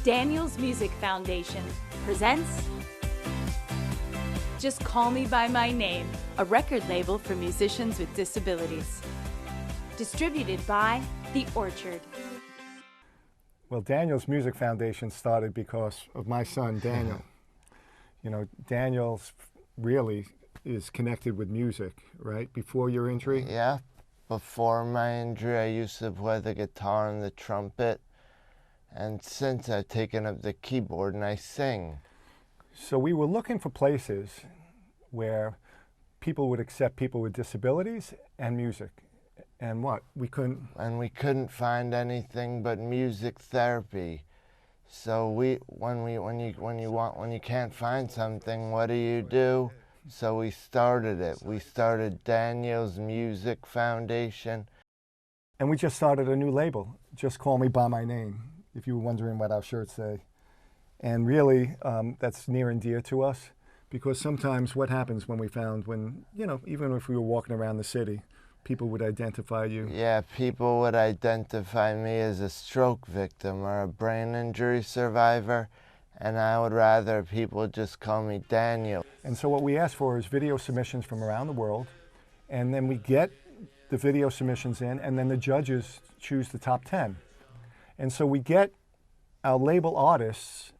Daniel's Music Foundation presents Just Call Me By My Name, a record label for musicians with disabilities. Distributed by The Orchard. Well, Daniel's Music Foundation started because of my son, Daniel. You know, Daniel's really is connected with music, right? Before your injury? Yeah. Before my injury, I used to play the guitar and the trumpet. And since I've taken up the keyboard and I sing. So we were looking for places where people would accept people with disabilities and music. And what? We couldn't. And we couldn't find anything but music therapy. So when you can't find something, what do? So we started it. We started Daniel's Music Foundation. And we just started a new label, Just Call Me By My Name, if you were wondering what our shirts say. And really, that's near and dear to us, because sometimes what happens when, you know, even if we were walking around the city, people would identify you. Yeah, people would identify me as a stroke victim or a brain injury survivor, and I would rather people just call me Daniel. And so what we ask for is video submissions from around the world, and then we get the video submissions in, and then the judges choose the top 10. And so we get our label artists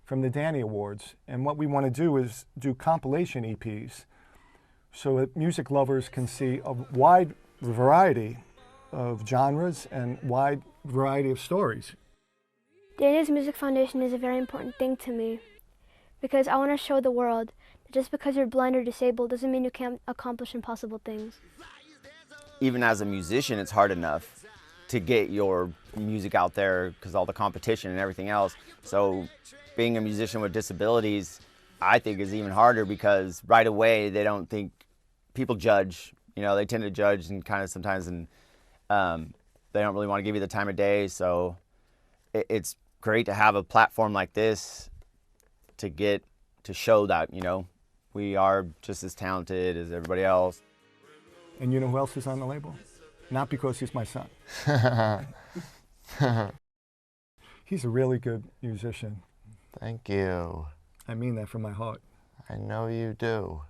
from the Danny Awards, and what we want to do is do compilation EPs so that music lovers can see a wide variety of genres and wide variety of stories. Daniel's Music Foundation is a very important thing to me because I want to show the world that just because you're blind or disabled doesn't mean you can't accomplish impossible things. Even as a musician, it's hard enough to get your music out there because all the competition and everything else. So being a musician with disabilities, I think is even harder because right away they don't think, people judge, you know, they tend to judge and kind of sometimes, and they don't really want to give you the time of day. So it's great to have a platform like this to show that, you know, we are just as talented as everybody else. And you know who else is on the label? Not because he's my son. He's a really good musician. Thank you. I mean that from my heart. I know you do.